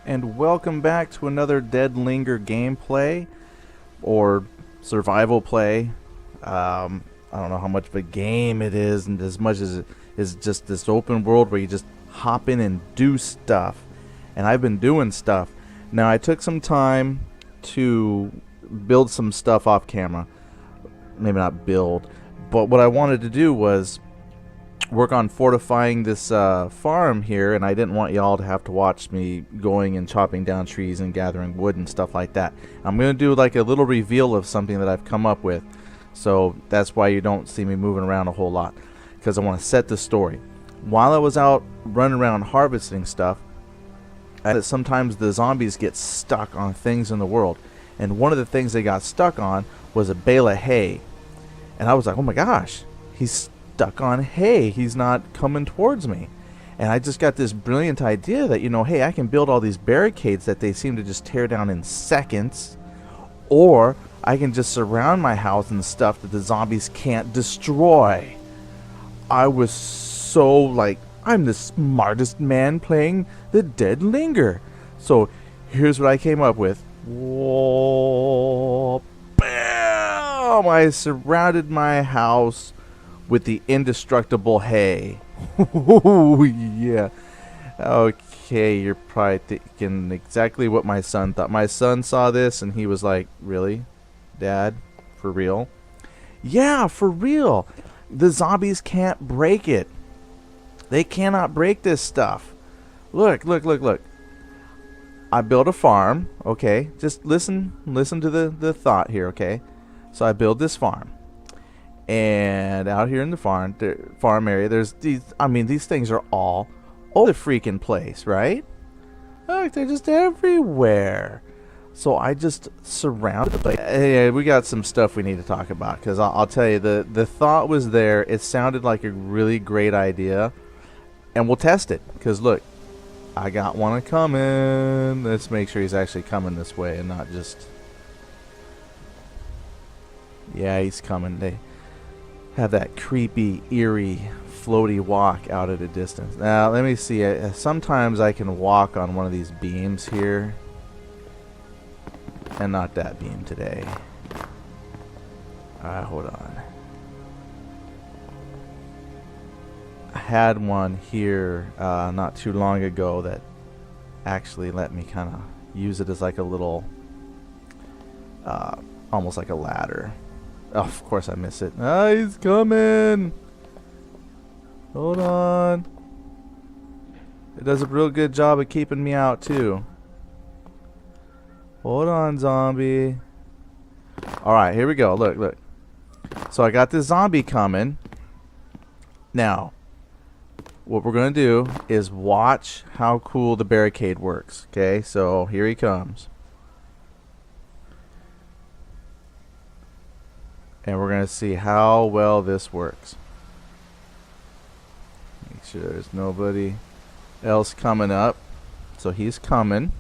and welcome back to another Dead Linger gameplay or survival play. I don't know how much of a game it is, and as much as it is just this open world where you just hop in and do stuff. And I've been doing stuff. Now, I took some time to build some stuff off camera. Maybe not build, but what I wanted to do was work on fortifying this farm here, and I didn't want y'all to have to watch me going and chopping down trees and gathering wood and stuff like that. I'm going to do like a little reveal of something that I've come up with, so that's why you don't see me moving around a whole lot, because I want to set the story. While I was out running around harvesting stuff, sometimes the zombies get stuck on things in the world, and one of the things they got stuck on was a bale of hay, and I was like, oh my gosh, he's stuck on hay, he's not coming towards me. And I just got this brilliant idea that, hey, I can build all these barricades that they seem to just tear down in seconds, or I can just surround my house and stuff that the zombies can't destroy. I was so like, I'm the smartest man playing the Dead Linger. So here's what I came up with. Whoa, bam! I surrounded my house with the indestructible hay. Oh, yeah. Okay, you're probably thinking exactly what my son thought. My son saw this and he was like, really? Dad? For real? Yeah, for real. The zombies can't break it. They cannot break this stuff. Look. I built a farm, okay? Just listen to the thought here, okay? So I build this farm. And out here in the farm area, there's these, these things are all over the freaking place, right? Look, they're just everywhere. So I just surrounded the place. Hey, we got some stuff we need to talk about, because I'll tell you, the thought was there. It sounded like a really great idea. And we'll test it, because look, I got one coming. Let's make sure he's actually coming this way and not just... Yeah, he's coming. They have that creepy, eerie, floaty walk out at a distance. Now, let me see. Sometimes I can walk on one of these beams here. And not that beam today. Alright, hold on. I had one here not too long ago that actually let me kind of use it as like a little, almost like a ladder. Oh, of course I miss it. Ah, he's coming. Hold on. It does a real good job of keeping me out too. Hold on, zombie. Alright, here we go. Look. So I got this zombie coming. Now, what we're going to do is watch how cool the barricade works. Okay, so here he comes. And we're going to see how well this works. Make sure there's nobody else coming up. So he's coming.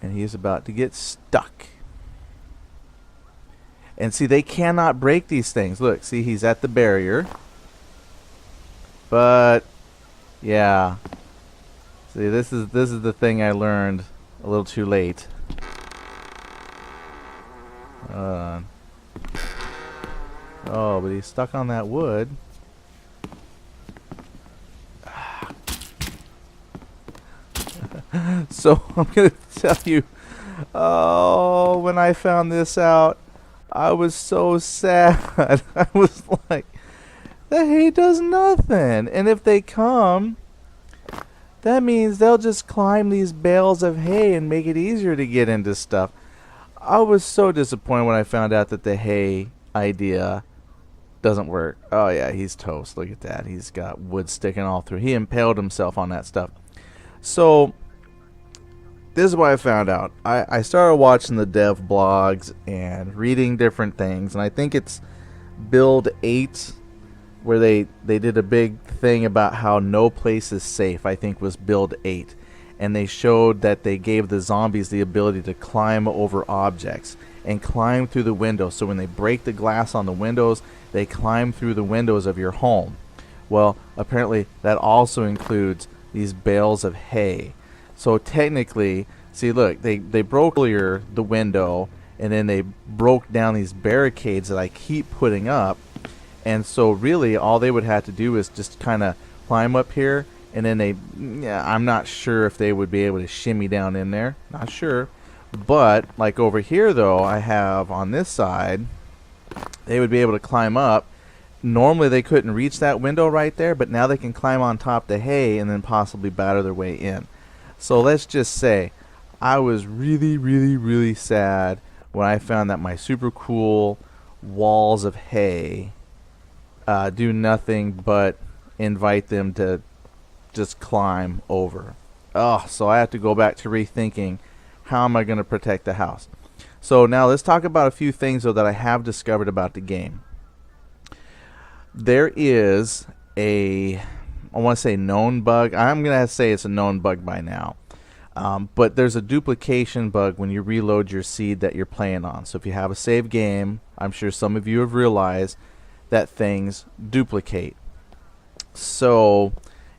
And he's about to get stuck. And see, they cannot break these things. Look, see, he's at the barrier. But, yeah. See, this is the thing I learned a little too late. Oh, but he's stuck on that wood. So I'm gonna tell you, oh, when I found this out, I was so sad. I was like, the hay does nothing. And if they come, that means they'll just climb these bales of hay and make it easier to get into stuff. I was so disappointed when I found out that the hay idea doesn't work. Oh yeah, he's toast. Look at that. He's got wood sticking all through. He impaled himself on that stuff. So this is what I found out. I started watching the dev blogs and reading different things, and I think it's Build 8 where they did a big thing about how no place is safe. I think was Build 8, and they showed that they gave the zombies the ability to climb over objects and climb through the windows. So when they break the glass on the windows, they climb through the windows of your home. Well, apparently that also includes these bales of hay. So technically, see, look, they broke earlier the window, and then they broke down these barricades that I keep putting up. And so really all they would have to do is just kind of climb up here, and then I'm not sure if they would be able to shimmy down in there. Not sure. But like over here though, I have on this side, they would be able to climb up. Normally they couldn't reach that window right there, but now they can climb on top the hay and then possibly batter their way in. So let's just say I was really, really, really sad when I found that my super cool walls of hay do nothing but invite them to just climb over. Oh, so I have to go back to rethinking, how am I going to protect the house? So now let's talk about a few things though that I have discovered about the game. There is I want to say known bug. I'm going to say it's a known bug by now. But there's a duplication bug when you reload your seed that you're playing on. So if you have a save game, I'm sure some of you have realized that things duplicate. So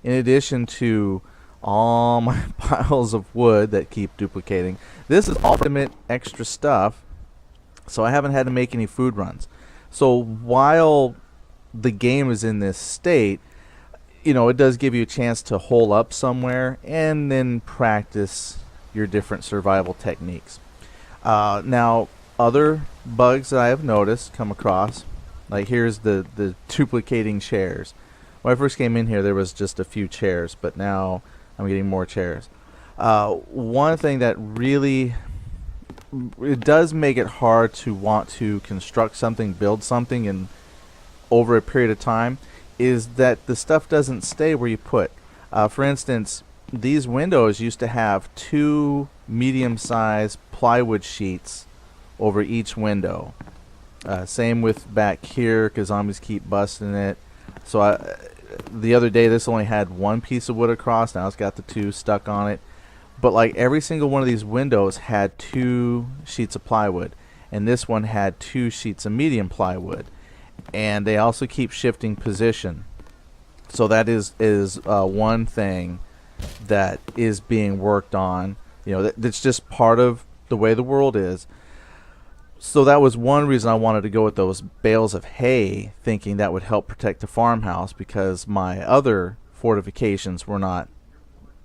in addition to all my piles of wood that keep duplicating, this is ultimate extra stuff, so I haven't had to make any food runs. So while the game is in this state, you know, it does give you a chance to hole up somewhere and then practice your different survival techniques. Now other bugs that I have noticed come across, like here's the duplicating chairs. When I first came in here there was just a few chairs, but now I'm getting more chairs. One thing that really, it does make it hard to want to construct something, build something in over a period of time, is that the stuff doesn't stay where you put. For instance, these windows used to have 2 medium-sized plywood sheets over each window. Same with back here, because zombies keep busting it. So the other day this only had 1 piece of wood across, now it's got the 2 stuck on it. But like every single one of these windows had 2 sheets of plywood, and this one had 2 sheets of medium plywood. And they also keep shifting position. So that is one thing that is being worked on. You know, that's just part of the way the world is. So that was one reason I wanted to go with those bales of hay, thinking that would help protect the farmhouse, because my other fortifications were not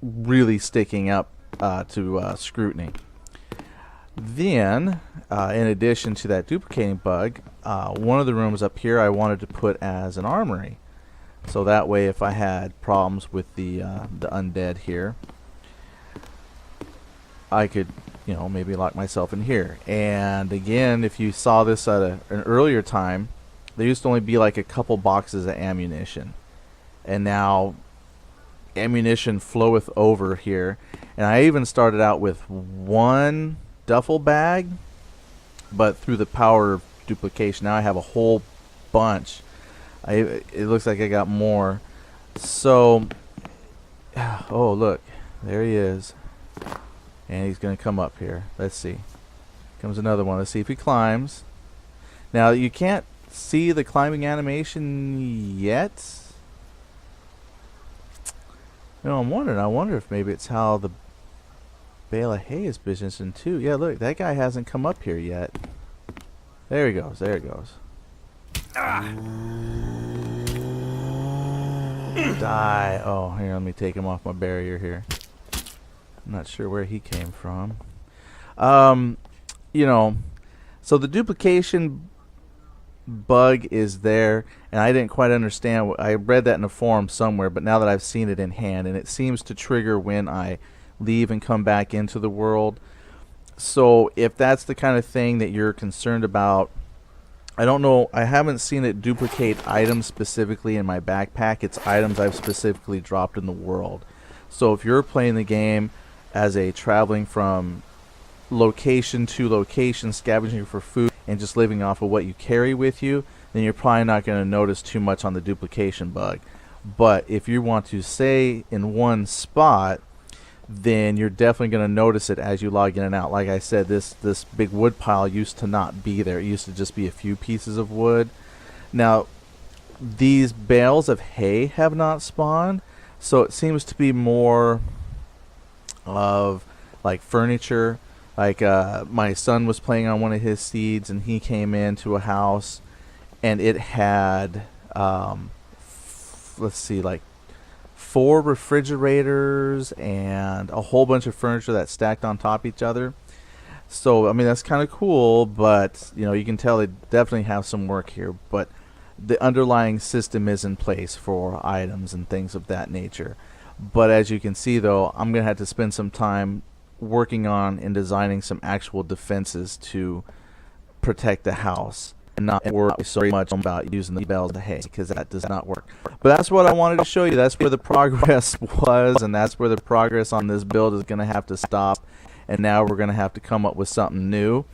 really sticking up to scrutiny. Then, in addition to that duplicating bug, one of the rooms up here I wanted to put as an armory. So that way if I had problems with the undead here, I could, you know, maybe lock myself in here. And again, if you saw this at an earlier time, there used to only be like a couple boxes of ammunition. And now ammunition floweth over here. And I even started out with 1 duffel bag, but through the power of duplication now I have a whole bunch. It looks like I got more. So oh look, there he is, and he's gonna come up here. Let's see, comes another one. Let's see if he climbs. Now you can't see the climbing animation yet. You know, I wonder if maybe it's how the bale of hay is businessing too. Yeah, look, that guy hasn't come up here yet. There he goes. There he goes. Die. Oh, here, let me take him off my barrier here. I'm not sure where he came from. You know, so the duplication bug is there, and I didn't quite understand. I read that in a forum somewhere, but now that I've seen it in hand, and it seems to trigger when I leave and come back into the world. So if that's the kind of thing that you're concerned about, I don't know, I haven't seen it duplicate items specifically in my backpack. It's items I've specifically dropped in the world. So if you're playing the game as a traveling from location to location, scavenging for food and just living off of what you carry with you, then you're probably not going to notice too much on the duplication bug. But if you want to stay in one spot, then you're definitely going to notice it as you log in and out. Like I said, this big wood pile used to not be there. It used to just be a few pieces of wood. Now, these bales of hay have not spawned, so it seems to be more of like furniture. Like my son was playing on one of his seeds, and he came into a house, and it had let's see, like 4 refrigerators and a whole bunch of furniture that's stacked on top of each other. So I mean that's kind of cool, but you can tell they definitely have some work here. But the underlying system is in place for items and things of that nature. But as you can see, though, I'm gonna have to spend some time working on and designing some actual defenses to protect the house, and not worry so much about using the bales of hay, because that does not work. But that's what I wanted to show you. That's where the progress was, and that's where the progress on this build is going to have to stop, and now we're going to have to come up with something new.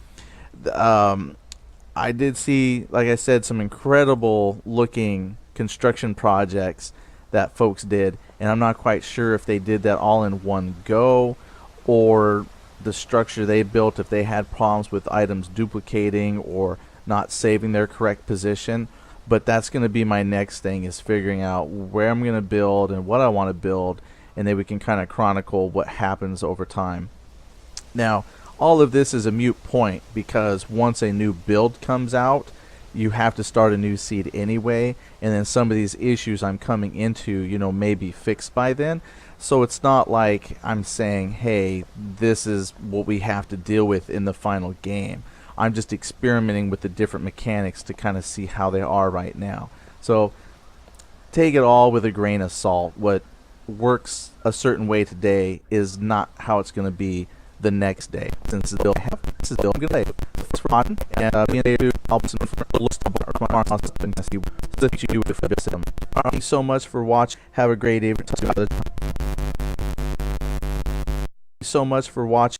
I did see, like I said, some incredible looking construction projects that folks did, and I'm not quite sure if they did that all in one go, or the structure they built, if they had problems with items duplicating or not saving their correct position. But that's going to be my next thing, is figuring out where I'm going to build and what I want to build, and then we can kind of chronicle what happens over time. Now, all of this is a moot point, because once a new build comes out, you have to start a new seed anyway, and then some of these issues I'm coming into, may be fixed by then. So it's not like I'm saying, hey, this is what we have to deal with in the final game. I'm just experimenting with the different mechanics to kind of see how they are right now. So take it all with a grain of salt. What works a certain way today is not how it's going to be the next day. Since this build, this is build, I'm going to thanks for watching, and being able to help some Thank you so much for watching. Have a great evening. Thank you so much for watching.